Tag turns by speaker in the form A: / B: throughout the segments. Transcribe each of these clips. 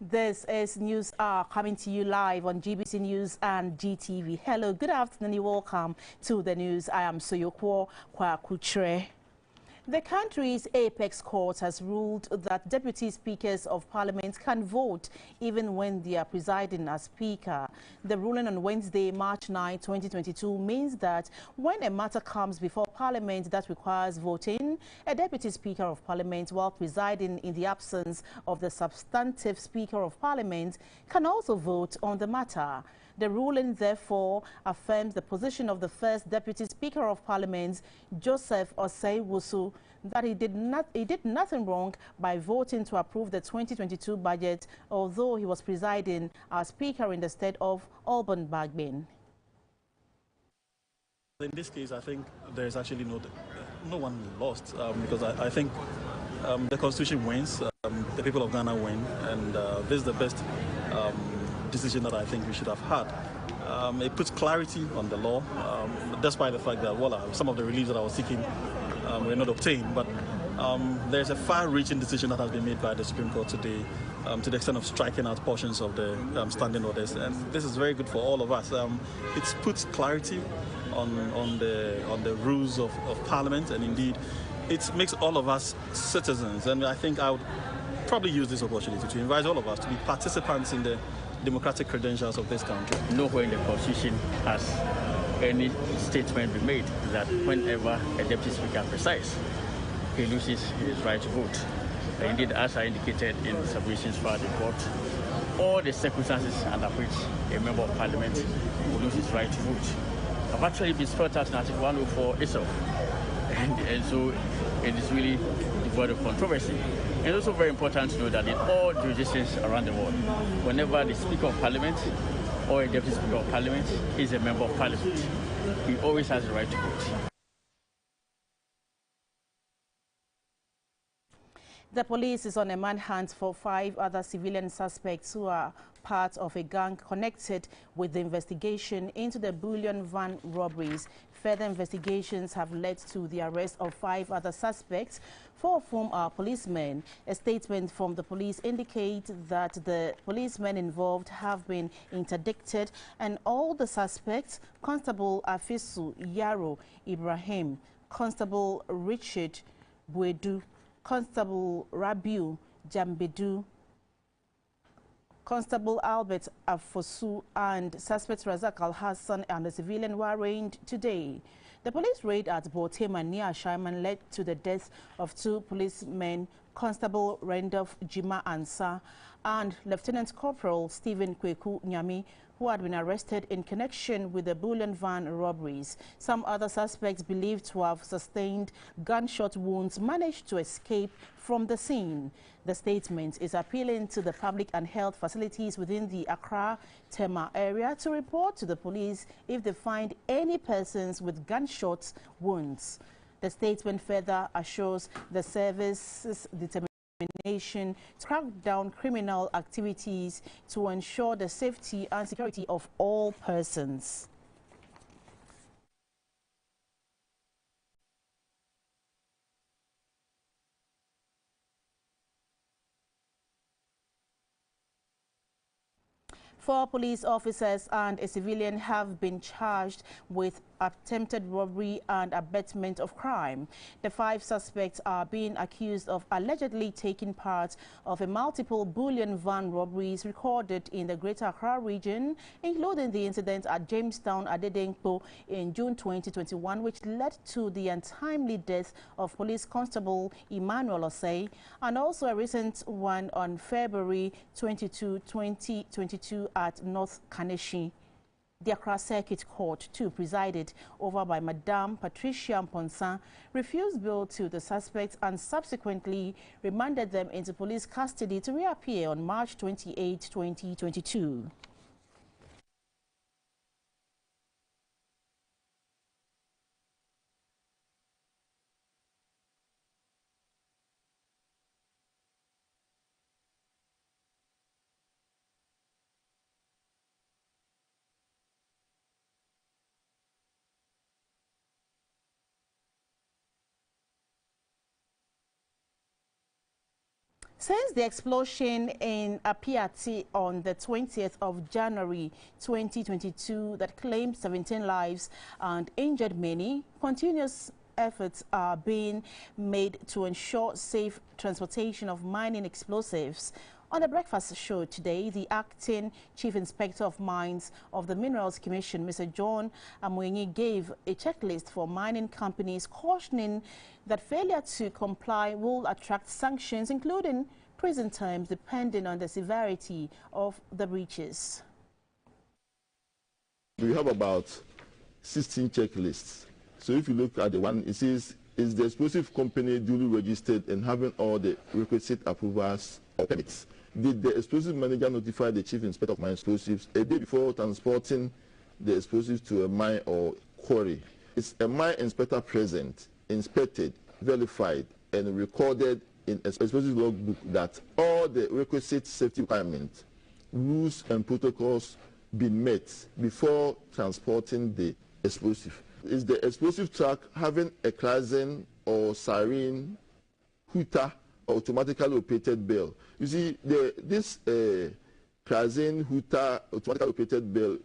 A: This is News Hour coming to you live on GBC News and GTV. Hello, good afternoon, and welcome to the news. I am Soyokwo Kwakutre. The country's apex court has ruled that deputy speakers of parliament can vote even when they are presiding as speaker. The ruling on Wednesday, March 9, 2022 means that when a matter comes before parliament that requires voting, a deputy speaker of parliament, while presiding in the absence of the substantive speaker of parliament, can also vote on the matter. The ruling, therefore, affirms the position of the first Deputy Speaker of Parliament, Joseph Osei-Wusu, that he did nothing wrong by voting to approve the 2022 budget, although he was presiding as Speaker in the stead of Alban Bagbin.
B: In this case, I think there's actually no one lost because I think the Constitution wins, the people of Ghana win, and this is the best decision that I think we should have had. It puts clarity on the law, despite the fact that some of the reliefs that I was seeking were not obtained. But there's a far-reaching decision that has been made by the Supreme Court today, to the extent of striking out portions of the standing orders, and this is very good for all of us. It puts clarity on the rules of Parliament, and indeed, it makes all of us citizens. And I think I would probably use this opportunity to invite all of us to be participants in the democratic credentials of this country.
C: Nowhere in the Constitution has any statement been made that whenever a deputy speaker presides, he loses his right to vote. Indeed, as I indicated in the submissions for the report, all the circumstances under which a member of parliament will lose his right to vote have actually been spelled out in Article 104 itself. And so it is really devoid of controversy. It's also very important to know that in all jurisdictions around the world, whenever the Speaker of Parliament or a Deputy Speaker of Parliament is a member of Parliament, he always has the right to vote.
A: The police is on a manhunt for 5 other civilian suspects who are part of a gang connected with the investigation into the bullion van robberies. Further investigations have led to the arrest of 5 other suspects, 4 of whom are policemen. A statement from the police indicates that the policemen involved have been interdicted and all the suspects, Constable Afisu Yaro Ibrahim, Constable Richard Bwedu, Constable Rabiu Jambedu, Constable Albert Afosu, and suspect Razak Al-Hassan and the civilian were arraigned today. The police raid at Botema near Ashaiman led to the death of 2 policemen, Constable Randolph Jima Ansa and Lieutenant Corporal Stephen Kweku Nyami, who had been arrested in connection with the bullion van robberies. Some other suspects believed to have sustained gunshot wounds managed to escape from the scene. The statement is appealing to the public and health facilities within the Accra-Tema area to report to the police if they find any persons with gunshot wounds. The statement further assures the service's determination to crack down criminal activities to ensure the safety and security of all persons. Four police officers and a civilian have been charged with attempted robbery and abetment of crime. The 5 suspects are being accused of allegedly taking part of a multiple bullion van robberies recorded in the Greater Accra region, including the incident at Jamestown, Adedenkpo in June 2021, which led to the untimely death of Police Constable Emmanuel Osei, and also a recent one on February 22, 2022 at North Kaneshi. The Accra Circuit Court, too, presided over by Madame Patricia Mponsa, refused bail to the suspects and subsequently remanded them into police custody to reappear on March 28, 2022. Since the explosion in Apiati on the 20th of January 2022 that claimed 17 lives and injured many, continuous efforts are being made to ensure safe transportation of mining explosives. On the breakfast show today, the acting Chief Inspector of Mines of the Minerals Commission, Mr. John Amwenyi, gave a checklist for mining companies, cautioning that failure to comply will attract sanctions, including prison terms, depending on the severity of the breaches.
D: We have about 16 checklists. So if you look at the one, it says, is the explosive company duly registered and having all the requisite approvals or permits? Did the explosive manager notify the Chief Inspector of Mine Explosives a day before transporting the explosives to a mine or quarry? Is a mine inspector present, inspected, verified, and recorded in a explosive logbook that all the requisite safety requirements, rules, and protocols been met before transporting the explosive? Is the explosive truck having a claxon or siren, hooter, or automatically operated bell? You see, this claxon, hooter, automatically operated bell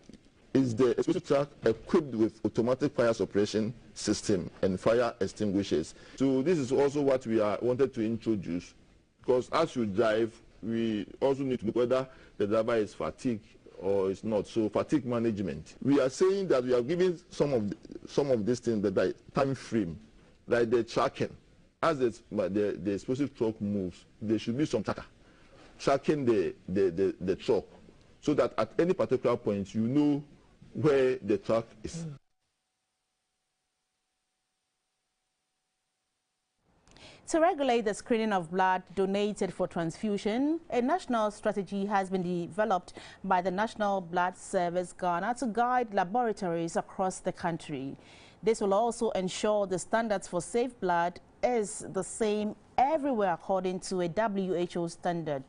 D: is the explosive truck equipped with automatic fire suppression system and fire extinguishers. So this is also what we wanted to introduce, because as you drive, we also need to know whether the driver is fatigued or it's not. So fatigue management. We are saying that we are giving some of these things the time frame, like the tracking. As the explosive truck moves, there should be some tracker tracking the truck, so that at any particular point you know where the truck is.
A: To regulate the screening of blood donated for transfusion, a national strategy has been developed by the National Blood Service Ghana to guide laboratories across the country. This will also ensure the standards for safe blood is the same everywhere according to a WHO standard.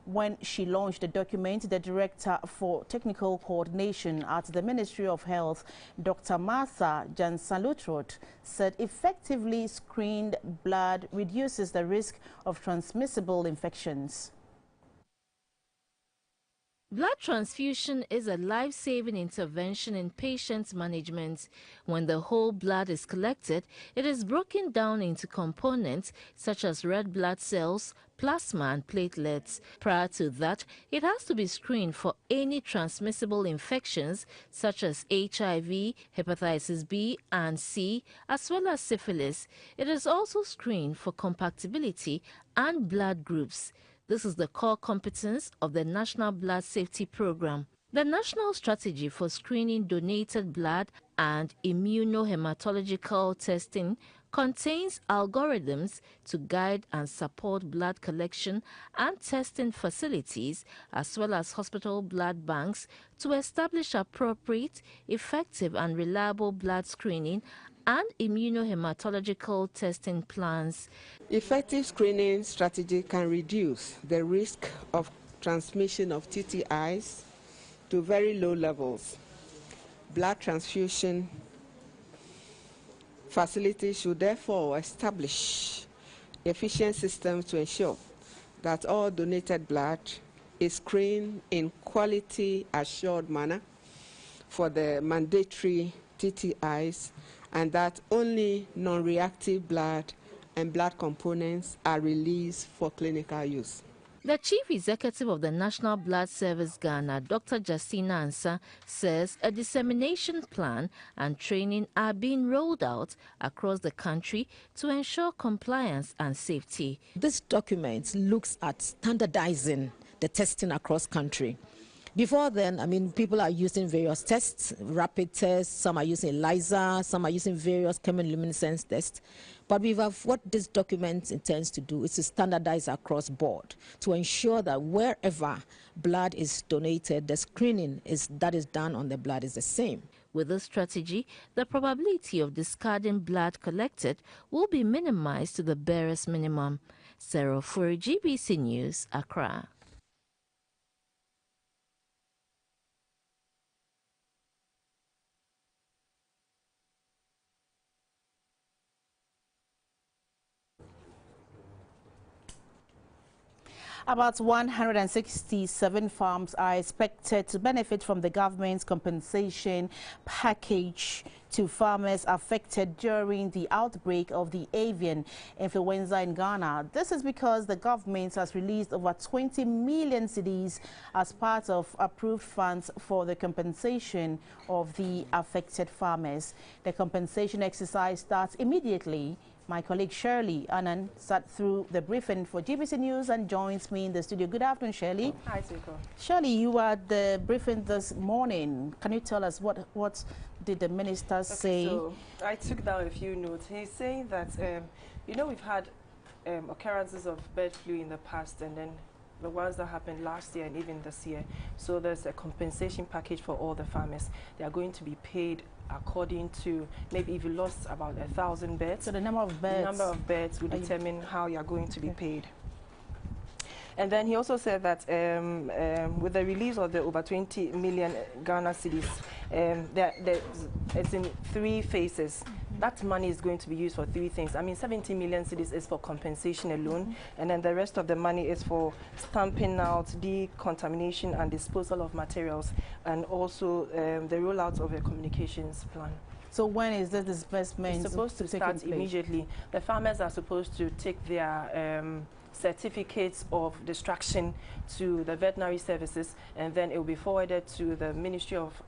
A: When she launched the document, the Director for Technical Coordination at the Ministry of Health, Dr. Martha Jansalutrot, said effectively screened blood reduces the risk of transmissible infections.
E: Blood transfusion is a life-saving intervention in patient management. When the whole blood is collected, it is broken down into components such as red blood cells, plasma and platelets. Prior to that, it has to be screened for any transmissible infections such as HIV, hepatitis B and C, as well as syphilis. It is also screened for compatibility and blood groups. This is the core competence of the National Blood Safety Program. The national strategy for screening donated blood and immunohematological testing contains algorithms to guide and support blood collection and testing facilities, as well as hospital blood banks, to establish appropriate, effective and reliable blood screening and immunohematological testing plans.
F: Effective screening strategy can reduce the risk of transmission of TTIs to very low levels. Blood transfusion facilities should therefore establish efficient systems to ensure that all donated blood is screened in quality assured manner for the mandatory TTIs, and that only non-reactive blood and blood components are released for clinical use.
E: The Chief Executive of the National Blood Service Ghana, Dr. Justina Ansa, says a dissemination plan and training are being rolled out across the country to ensure compliance and safety.
G: This document looks at standardizing the testing across country. Before then, I mean, people are using various tests, rapid tests, some are using ELISA, some are using various chemiluminescence tests. But what this document intends to do is to standardize across board to ensure that wherever blood is donated, the screening that is done on the blood is the same.
E: With this strategy, the probability of discarding blood collected will be minimized to the barest minimum. Sarah for GBC News, Accra.
A: About 167 farms are expected to benefit from the government's compensation package to farmers affected during the outbreak of the avian influenza in Ghana. This is because the government has released over 20 million cedis as part of approved funds for the compensation of the affected farmers. The compensation exercise starts immediately. My colleague Shirley Annan sat through the briefing for GBC News and joins me in the studio. Good afternoon, Shirley.
H: Hi, Seiko.
A: Shirley, you were at the briefing this morning. Can you tell us what did the minister say?
H: So I took down a few notes. He's saying that, we've had occurrences of bird flu in the past, and then the ones that happened last year and even this year. So there's a compensation package for all the farmers. They are going to be paid according to, maybe if you lost about 1,000 birds.
A: So the number of birds
H: will determine how you are going to be paid. And then he also said that with the release of the over 20 million Ghana cedis, it's in 3 phases. That money is going to be used for 3 things. I mean, 70 million cedis is for compensation alone, and then the rest of the money is for stamping out, decontamination and disposal of materials, and also the rollout of a communications plan.
A: So when is this disbursement?
H: It's supposed to start immediately. The farmers are supposed to take their certificates of destruction to the veterinary services, and then it will be forwarded to the Ministry of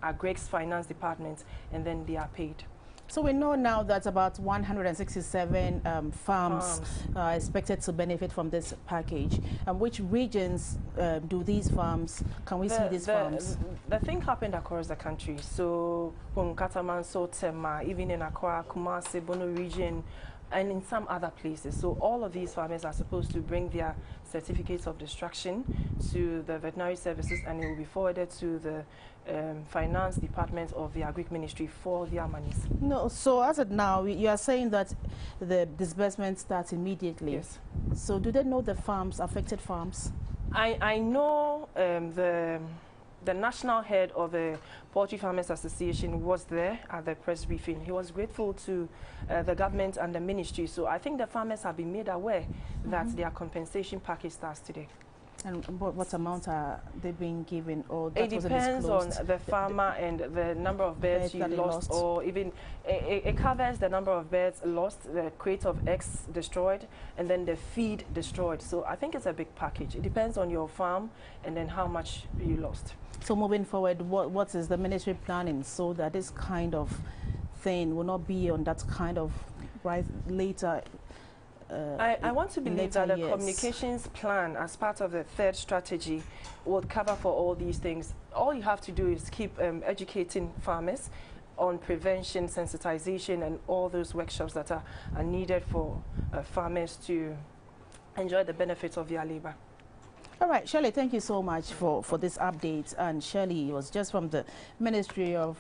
H: Agri's Finance Department, and then they are paid.
A: So we know now that about 167 farms are expected to benefit from this package. And which regions do these farms, can we see these farms?
H: The thing happened across the country. So from Katamanso, Tema, even in Accra, Kumasi, Bono region, and in some other places. So all of these farmers are supposed to bring their certificates of destruction to the veterinary services, and it will be forwarded to the finance department of the Agri Ministry for their monies.
A: No, so as of now, you are saying that the disbursement starts immediately.
H: Yes.
A: So do they know the farms, affected farms?
H: I know the national head of the Poultry Farmers Association was there at the press briefing. He was grateful to the government and the ministry. So I think the farmers have been made aware that their compensation package starts today.
A: And what amount are they being given? Or that
H: it depends on the farmer and the number of birds you lost, or even it covers the number of birds lost, the crate of eggs destroyed, and then the feed destroyed. So I think it's a big package. It depends on your farm and then how much you lost.
A: So moving forward, what is the ministry planning so that this kind of thing will not be on that kind of later?
H: I want to believe that the communications plan as part of the 3rd strategy will cover for all these things. All you have to do is keep educating farmers on prevention, sensitization, and all those workshops that are needed for farmers to enjoy the benefits of their labor.
A: All right, Shirley, thank you so much for this update. And Shirley was just from the Ministry of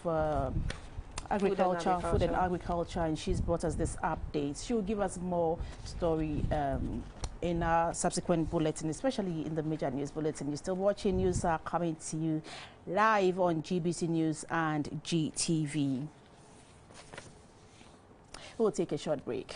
A: Agriculture, Food and Agriculture, and she's brought us this update. She will give us more story in our subsequent bulletin, especially in the major news bulletin. You're still watching. News are coming to you live on GBC News and GTV. We'll take a short break.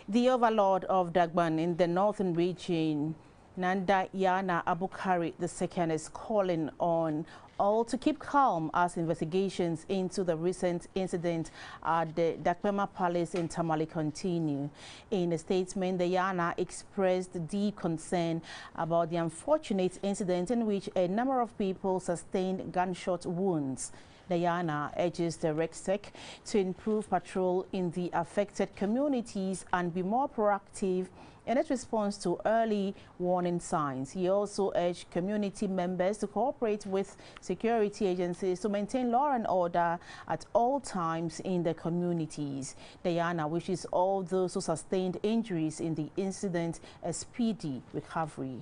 A: The overlord of Dagban in the northern region, Nanda Yana Abukari II, is calling on all to keep calm as investigations into the recent incident at the Dakpema Palace in Tamale continue. In a statement, the Yana expressed deep concern about the unfortunate incident in which a number of people sustained gunshot wounds. Diana urges the RECSEC to improve patrol in the affected communities and be more proactive in its response to early warning signs. He also urged community members to cooperate with security agencies to maintain law and order at all times in the communities. Diana wishes all those who sustained injuries in the incident a speedy recovery.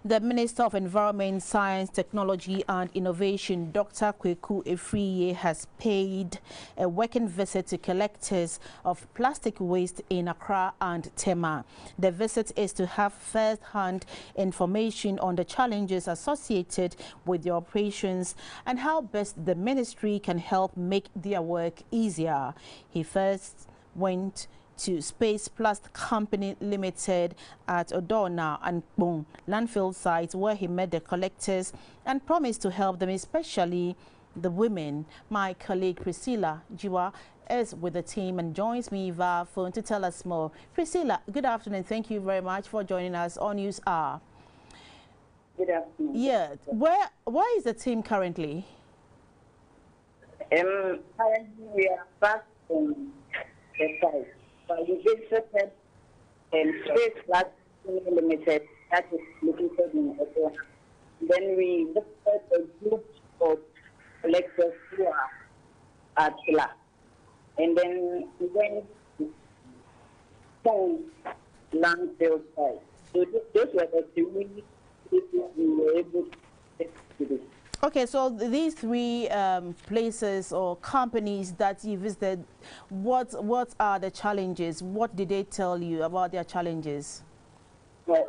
A: The Minister of Environment, Science, Technology and Innovation, Dr. Kweku Efriye, has paid a working visit to collectors of plastic waste in Accra and Tema. The visit is to have first-hand information on the challenges associated with the operations and how best the ministry can help make their work easier. He first went to Space Plast Company Limited at Odona and Bong landfill sites, where he met the collectors and promised to help them, especially the women. My colleague Priscilla Jiwa is with the team and joins me via phone to tell us more. Priscilla, good afternoon. Thank you very much for joining us on News Hour.
I: Good afternoon.
A: Yeah, where is the team currently?
I: Currently we are back on the site. We visited Space Plast Limited, that is located in Odona. Then we visited a group of collectors who are at Sila. And then we went to some landfill site. So those were the three people we were able to take today.
A: Okay, so these three places or companies that you visited, what are the challenges? What did they tell you about their challenges?
I: Well,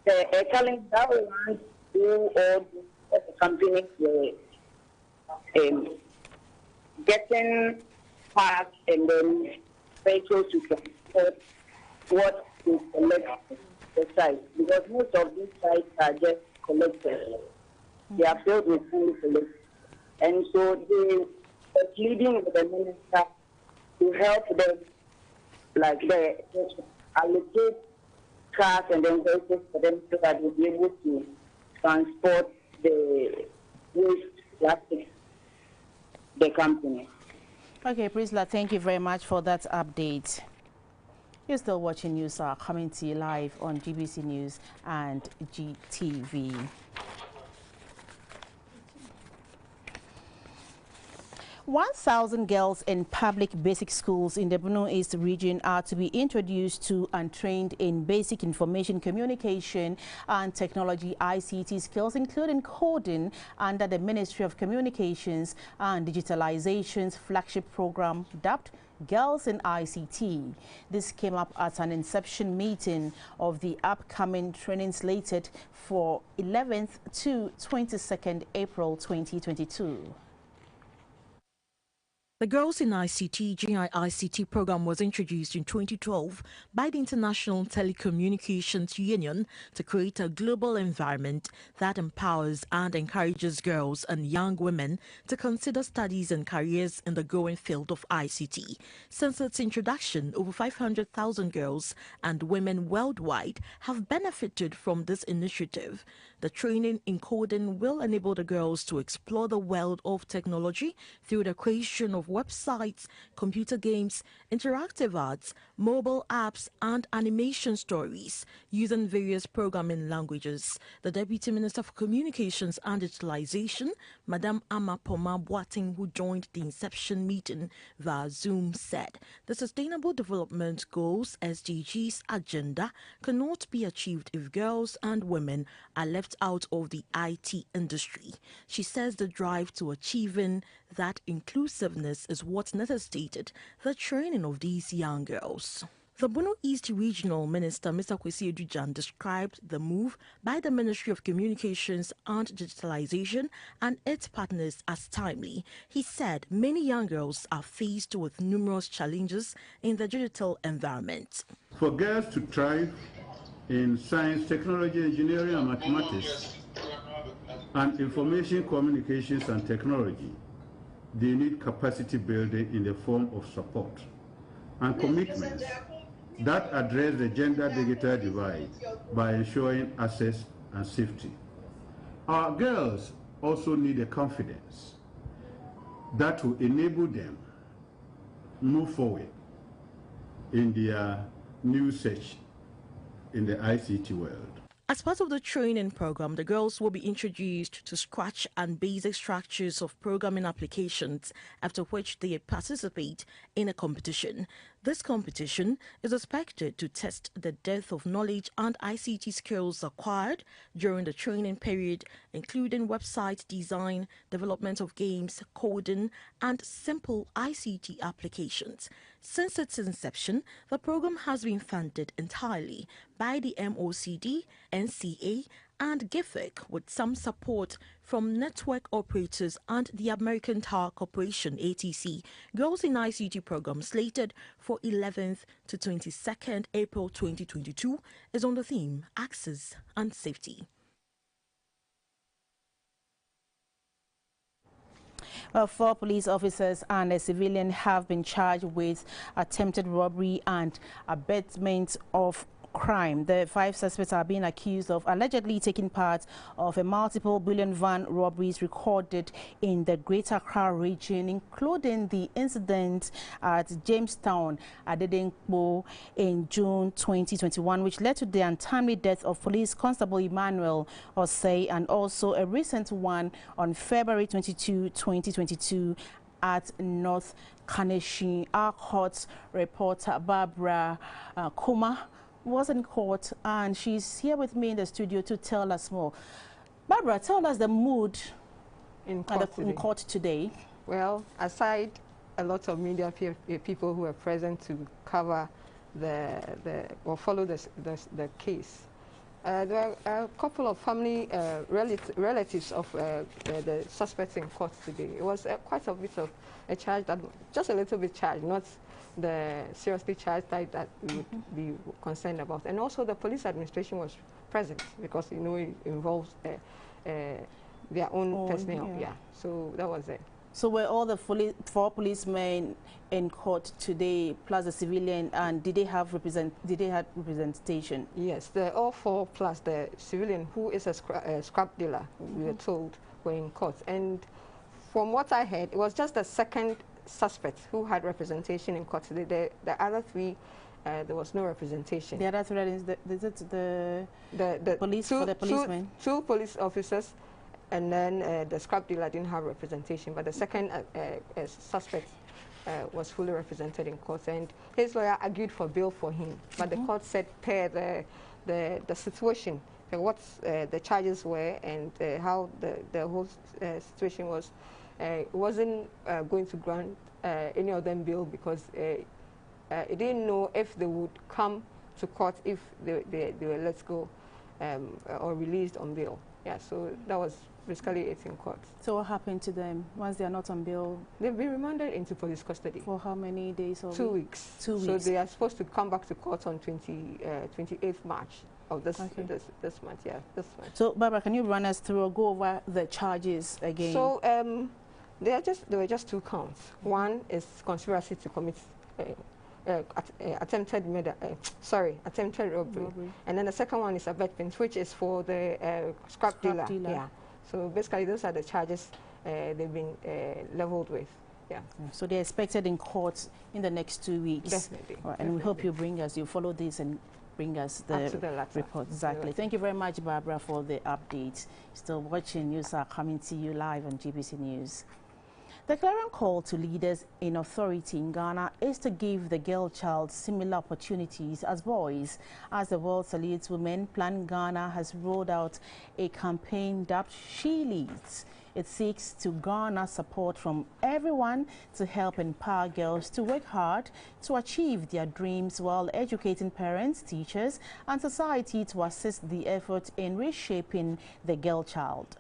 I: the challenge that we want to all the companies were getting parts and then vehicles to transport what is collected the site, because most of these sites are just collectors. They are filled with only collectors. And so they are pleading with the minister to help them, like they allocate cars and then vehicles for them so that they'll be able to transport the waste plastic the company.
A: Okay, Priscilla, thank you very much for that update. You're still watching News Hour, coming to you live on GBC News and GTV. 1,000 girls in public basic schools in the Borno East region are to be introduced to and trained in basic information communication and technology ICT skills, including coding, under the Ministry of Communications and Digitalization's flagship program dubbed Girls in ICT. This came up at an inception meeting of the upcoming training slated for 11th to 22nd April 2022.
J: The Girls in ICT GIICT program was introduced in 2012 by the International Telecommunications Union to create a global environment that empowers and encourages girls and young women to consider studies and careers in the growing field of ICT. Since its introduction, over 500,000 girls and women worldwide have benefited from this initiative. The training in coding will enable the girls to explore the world of technology through the creation of websites, computer games, interactive arts, mobile apps, and animation stories using various programming languages. The Deputy Minister for Communications and Digitalization, Madam Ama Poma Boating, who joined the inception meeting via Zoom, said the Sustainable Development Goals (SDGs) agenda cannot be achieved if girls and women are left out of the IT industry. She says the drive to achieving that inclusiveness is what necessitated the training of these young girls. The Bono East Regional Minister, Mr. Kwesi Edujan, described the move by the Ministry of Communications and Digitalization and its partners as timely. He said many young girls are faced with numerous challenges in the digital environment.
K: For girls to thrive in science, technology, engineering, and mathematics, and information communications and technology, they need capacity building in the form of support and commitments that address the gender digital divide by ensuring access and safety. Our girls also need a confidence that will enable them move forward in their new search in the ICT world.
J: As part of the training program, the girls will be introduced to Scratch and basic structures of programming applications, after which they participate in a competition. This competition is expected to test the depth of knowledge and ICT skills acquired during the training period, including website design, development of games, coding, and simple ICT applications. Since its inception, the program has been funded entirely by the MOCD, NCA, and GIFIC, with some support from network operators and the American Tower Corporation, ATC. Girls in ICT program slated for 11th to 22nd April 2022 is on the theme Access and Safety.
A: Well, 4 police officers and a civilian have been charged with attempted robbery and abetment of crime. The 5 suspects are being accused of allegedly taking part of a multiple billion van robberies recorded in the Greater Accra region, including the incident at Jamestown, Adedenkpo, in June 2021, which led to the untimely death of Police Constable Emmanuel Osei, and also a recent one on February 22, 2022 at North Kaneshie. Our court reporter Barbara Kuma was in court, and she's here with me in the studio to tell us more. Barbara, tell us the mood in court today.
L: Well, aside a lot of media people who were present to cover or follow the case, there are a couple of family relatives of the suspects in court today. It was quite a bit of a charge, that just a little bit charged, not the seriously charged type that we would be concerned about. And also the police administration was present, because you know it involves their own personnel. Yeah. So that was it.
A: So were all the 4 policemen in court today, plus the civilian, and did they have representation?
L: Yes, all 4 plus the civilian, who is a scrap dealer, we were told, were in court. And from what I heard, it was just the second suspect who had representation in court today. The other 3, there was no representation.
A: The other 3 is the police, for the policemen?
L: 2 police officers, and then the scrap dealer didn't have representation, but the second suspect was fully represented in court, and his lawyer argued for bail for him, but the court said per the situation, what the charges were, and how the whole situation was, it wasn't going to grant any of them bail, because it didn't know if they would come to court if they were let go or released on bail. Yeah, so that was basically it in court.
A: So what happened to them once they are not on bail?
L: They've been remanded into police custody.
A: For how many days? Or
L: 2 weeks.
A: 2 weeks.
L: So they are supposed to come back to court on 28th March of this month. Yeah, this month.
A: So Barbara, can you run us through or go over the charges again?
L: So there were just 2 counts. One is conspiracy to commit attempted robbery. And then the second one is abetment, which is for the scrap dealer. Yeah. So basically, those are the charges they've been leveled with. Yeah.
A: So they're expected in court in the next 2 weeks.
L: Definitely.
A: Right, and we hope you follow this and bring us the report. Exactly. Thank you very much, Barbara, for the update. Still watching, news are coming to you live on GBC News. The clarion call to leaders in authority in Ghana is to give the girl child similar opportunities as boys. As the world salutes women, Plan Ghana has rolled out a campaign dubbed She Leads. It seeks to garner support from everyone to help empower girls to work hard to achieve their dreams while educating parents, teachers, and society to assist the effort in reshaping the girl child.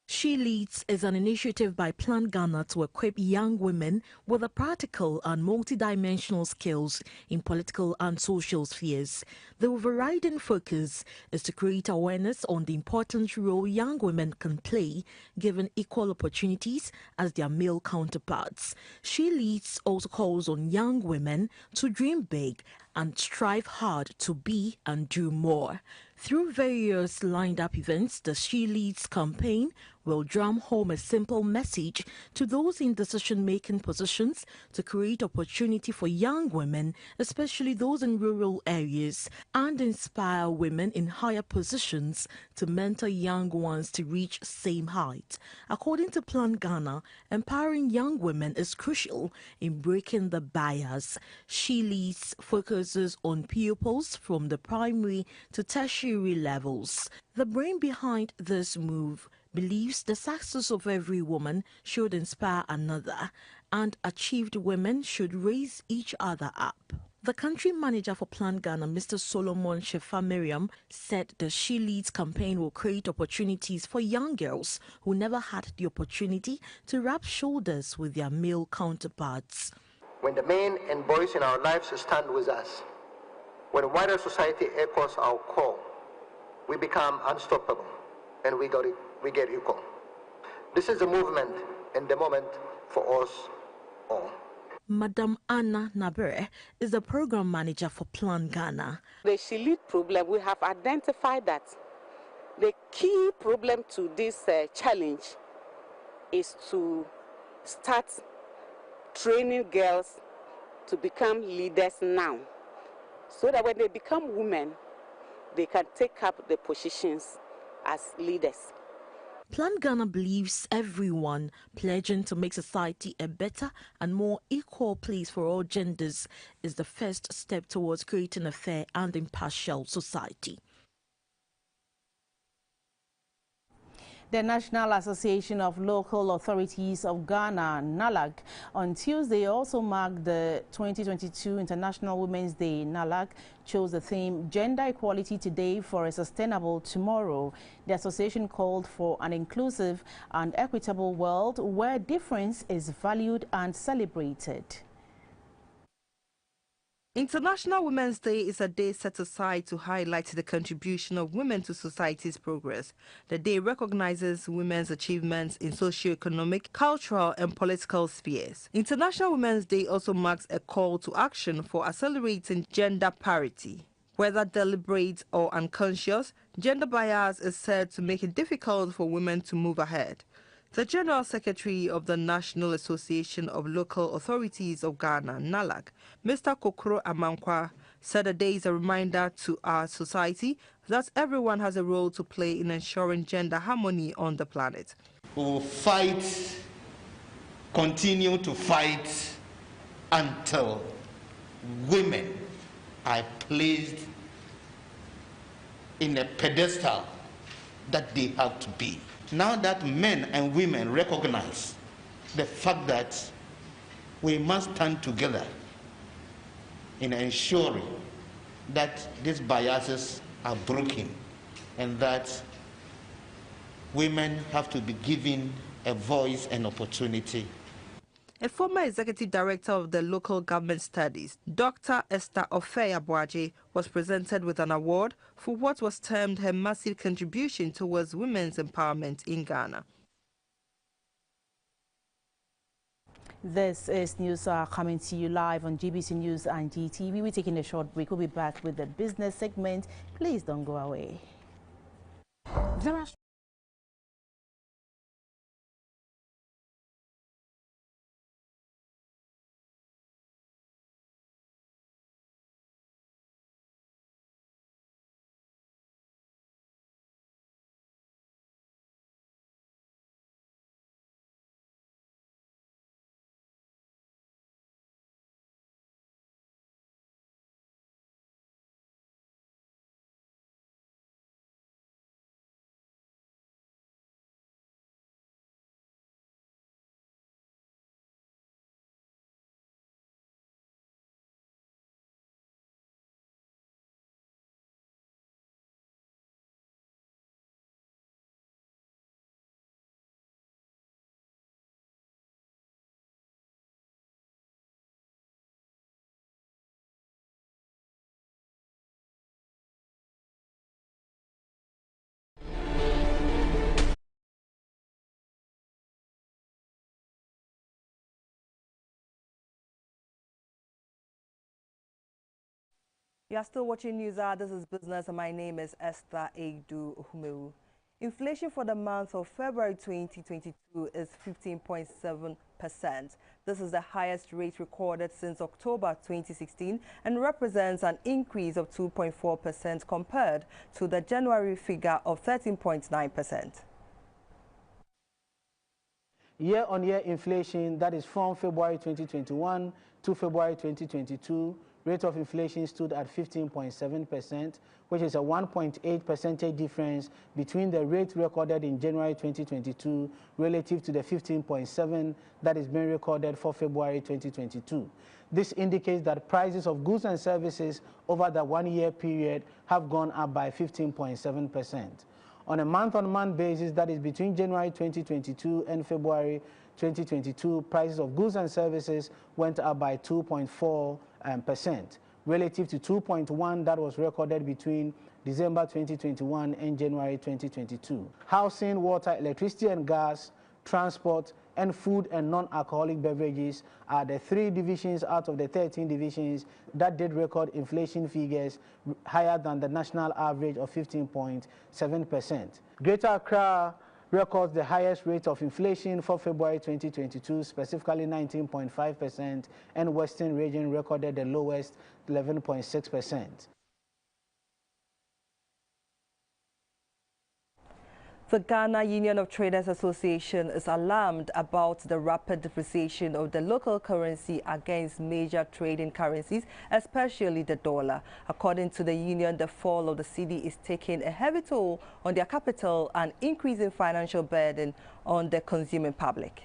J: She Leads is an initiative by Plan Ghana to equip young women with the practical and multidimensional skills in political and social spheres. The overriding focus is to create awareness on the important role young women can play given equal opportunities as their male counterparts. She Leads also calls on young women to dream big and strive hard to be and do more. Through various lined-up events, the She Leads campaign will drum home a simple message to those in decision-making positions to create opportunity for young women, especially those in rural areas, and inspire women in higher positions to mentor young ones to reach same height. According to Plan Ghana, empowering young women is crucial in breaking the bias. She Leads focuses on pupils from the primary to tertiary levels. The brain behind this move believes the success of every woman should inspire another, and achieved women should raise each other up. The country manager for Plan Ghana, Mr. Solomon Shefa Miriam, said the She Leads campaign will create opportunities for young girls who never had the opportunity to rub shoulders with their male counterparts.
M: When the men and boys in our lives stand with us, when wider society echoes our call, we become unstoppable and we get equal. This is the movement and the moment for us all.
J: Madam Anna Nabere is the program manager for Plan Ghana.
N: The She Lead problem, we have identified that the key problem to this challenge is to start training girls to become leaders now, so that when they become women, they can take up the positions as leaders.
J: Plan Ghana believes everyone pledging to make society a better and more equal place for all genders is the first step towards creating a fair and impartial society.
A: The National Association of Local Authorities of Ghana, NALAG, on Tuesday also marked the 2022 International Women's Day. NALAG chose the theme Gender Equality Today for a Sustainable Tomorrow. The association called for an inclusive and equitable world where difference is valued and celebrated.
O: International Women's Day is a day set aside to highlight the contribution of women to society's progress. The day recognizes women's achievements in socio-economic, cultural and political spheres. International Women's Day also marks a call to action for accelerating gender parity. Whether deliberate or unconscious, gender bias is said to make it difficult for women to move ahead. The General Secretary of the National Association of Local Authorities of Ghana, NALAG, Mr. Kokoro Amankwa, said the day is a reminder to our society that everyone has a role to play in ensuring gender harmony on the planet.
P: We will fight, continue to fight until women are placed in a pedestal that they have to be. Now that men and women recognize the fact that we must stand together in ensuring that these biases are broken and that women have to be given a voice and opportunity.
O: A former executive director of the Local Government Studies, Dr. Esther Ofeya-Boaje, was presented with an award for what was termed her massive contribution towards women's empowerment in Ghana.
A: This is news coming to you live on GBC News and GTV. We're taking a short break. We'll be back with the business segment. Please don't go away.
O: You are still watching News Hour. This is Business, and my name is Esther Eidu Ohumeu. Inflation for the month of February 2022 is 15.7%. This is the highest rate recorded since October 2016 and represents an increase of 2.4% compared to the January figure of 13.9%.
Q: Year-on-year inflation, that is from February 2021 to February 2022, rate of inflation stood at 15.7%, which is a 1.8 percentage difference between the rate recorded in January 2022 relative to the 15.7 that is being recorded for February 2022. This indicates that prices of goods and services over the one-year period have gone up by 15.7%. On a month-on-month basis, that is between January 2022 and February 2022, prices of goods and services went up by 2.4%, relative to 2.1 that was recorded between December 2021 and January 2022. Housing, water, electricity and gas, transport, and food and non-alcoholic beverages are the 3 divisions out of the 13 divisions that did record inflation figures higher than the national average of 15.7%. Greater Accra records the highest rate of inflation for February 2022, specifically 19.5%, and Western Region recorded the lowest, 11.6%.
O: The Ghana Union of Traders Association is alarmed about the rapid depreciation of the local currency against major trading currencies, especially the dollar. According to the union, the fall of the cedi is taking a heavy toll on their capital and increasing financial burden on the consuming public.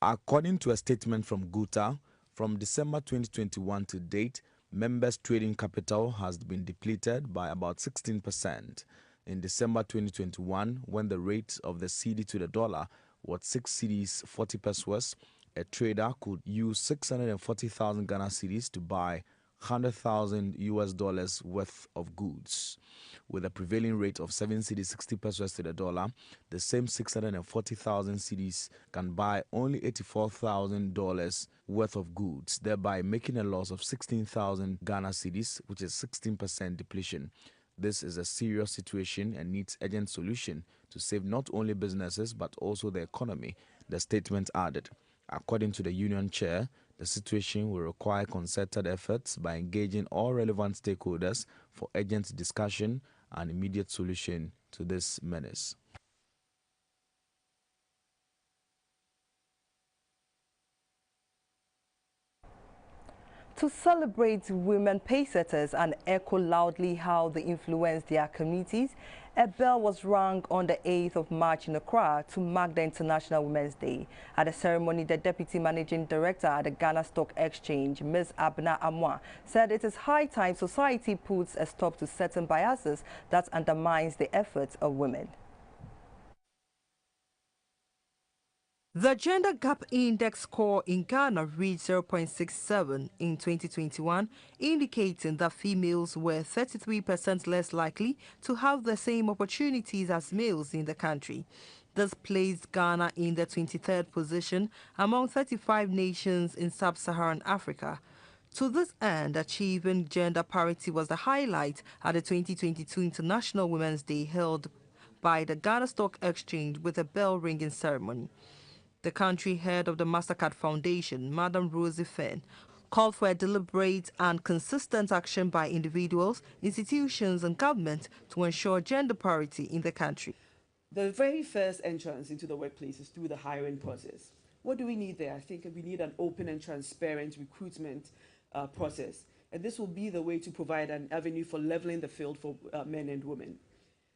R: According to a statement from GUTA, from December 2021 to date, members' trading capital has been depleted by about 16%. In December 2021, when the rate of the cedi to the dollar was 6 cedis 40 pesos, a trader could use 640,000 Ghana cedis to buy $100,000 worth of goods. With a prevailing rate of 7 cedis 60 pesos to the dollar, the same 640,000 cedis can buy only $84,000 worth of goods, thereby making a loss of 16,000 Ghana cedis, which is 16% depletion. This is a serious situation and needs urgent solution to save not only businesses but also the economy, the statement added. According to the union chair, the situation will require concerted efforts by engaging all relevant stakeholders for urgent discussion and immediate solution to this menace.
O: To celebrate women pacesetters and echo loudly how they influence their communities, a bell was rung on the 8th of March in Accra to mark the International Women's Day. At the ceremony, the Deputy Managing Director at the Ghana Stock Exchange, Ms. Abna Amwa, said it is high time society puts a stop to certain biases that undermines the efforts of women. The Gender Gap Index score in Ghana reached 0.67 in 2021, indicating that females were 33% less likely to have the same opportunities as males in the country. This placed Ghana in the 23rd position among 35 nations in sub-Saharan Africa. To this end, achieving gender parity was the highlight at the 2022 International Women's Day held by the Ghana Stock Exchange with a bell-ringing ceremony. The country head of the MasterCard Foundation, Madam Rosie Fenn, called for a deliberate and consistent action by individuals, institutions and government to ensure gender parity in the country.
S: The very first entrance into the workplace is through the hiring process. What do we need there? I think we need an open and transparent recruitment process. And this will be the way to provide an avenue for leveling the field for men and women.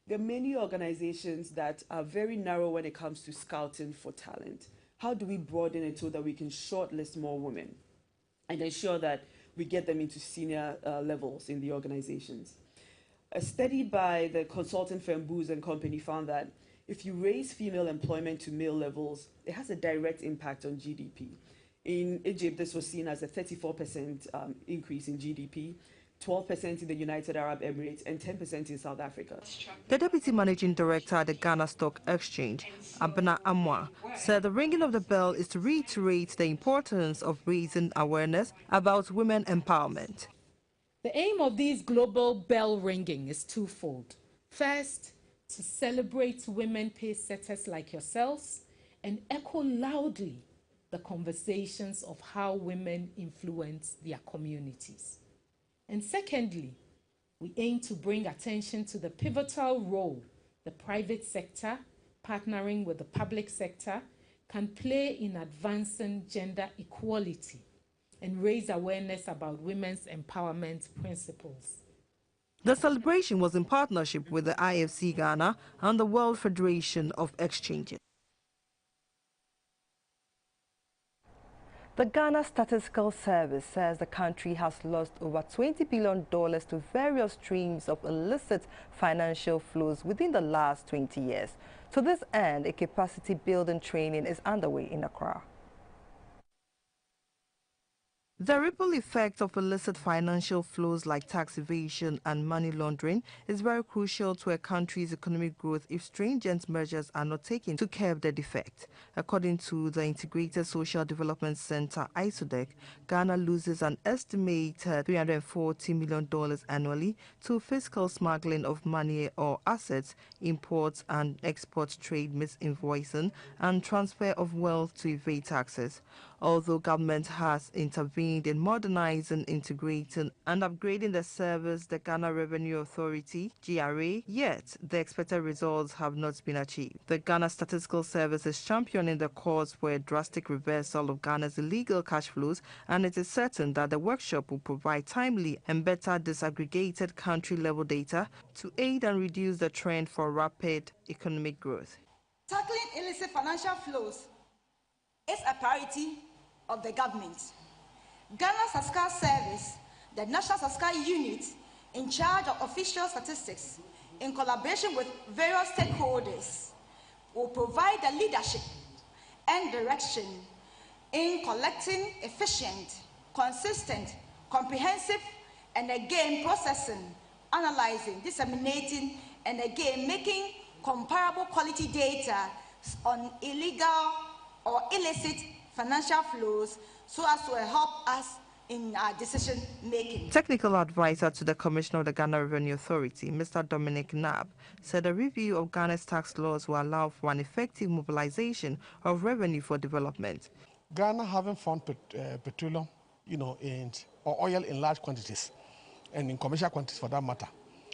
S: There are many organizations that are very narrow when it comes to scouting for talent. How do we broaden it so that we can shortlist more women and ensure that we get them into senior levels in the organizations? A study by the consulting firm Booz & Company found that if you raise female employment to male levels, it has a direct impact on GDP. In Egypt, this was seen as a 34% increase in GDP. 12% in the United Arab Emirates, and 10% in South Africa.
O: The Deputy Managing Director at the Ghana Stock Exchange, Abena Amwa, said the ringing of the bell is to reiterate the importance of raising awareness about women empowerment.
T: The aim of these global bell ringing is twofold. First, to celebrate women pace setters like yourselves and echo loudly the conversations of how women influence their communities. And secondly, we aim to bring attention to the pivotal role the private sector, partnering with the public sector, can play in advancing gender equality and raise awareness about women's empowerment principles.
O: The celebration was in partnership with the IFC Ghana and the World Federation of Exchanges.
U: The Ghana Statistical Service says the country has lost over $20 billion to various streams of illicit financial flows within the last 20 years. To this end, a capacity building training is underway in Accra.
O: The ripple effect of illicit financial flows like tax evasion and money laundering is very crucial to a country's economic growth if stringent measures are not taken to curb the defect. According to the Integrated Social Development Center, ISODEC, Ghana loses an estimated $340 million annually to fiscal smuggling of money or assets, imports and export trade misinvoicing, and transfer of wealth to evade taxes. Although government has intervened in modernizing, integrating and upgrading the service, the Ghana Revenue Authority, GRA, yet the expected results have not been achieved. The Ghana Statistical Service is championing the cause for a drastic reversal of Ghana's illegal cash flows, and it is certain that the workshop will provide timely and better disaggregated country-level data to aid and reduce the trend for rapid economic growth.
V: Tackling illicit financial flows is a priority of the government. Ghana Statistical Service, the National Statistical Unit in charge of official statistics, in collaboration with various stakeholders, will provide the leadership and direction in collecting efficient, consistent, comprehensive, and again processing, analyzing, disseminating, and again making comparable quality data on illegal or illicit financial flows so as to help us in our decision making.
O: Technical advisor to the Commissioner of the Ghana Revenue Authority, Mr. Dominic Nab, said a review of Ghana's tax laws will allow for an effective mobilization of revenue for development.
W: Ghana having found petroleum, or oil in large quantities and in commercial quantities for that matter,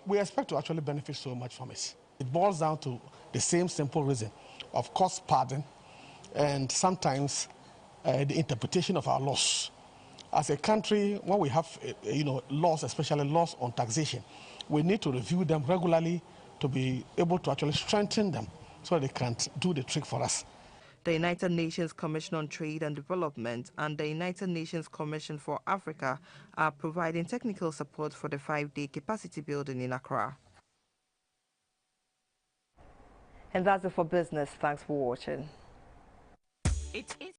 W: we expect to actually benefit so much from it. It boils down to the same simple reason of cost pardon and sometimes the interpretation of our laws. As a country, when we have laws, especially laws on taxation, we need to review them regularly to be able to actually strengthen them so they can do the trick for us.
O: The United Nations Commission on Trade and Development and the United Nations Commission for Africa are providing technical support for the 5-day capacity building in Accra.
U: And that's it for business. Thanks for watching.
X: It is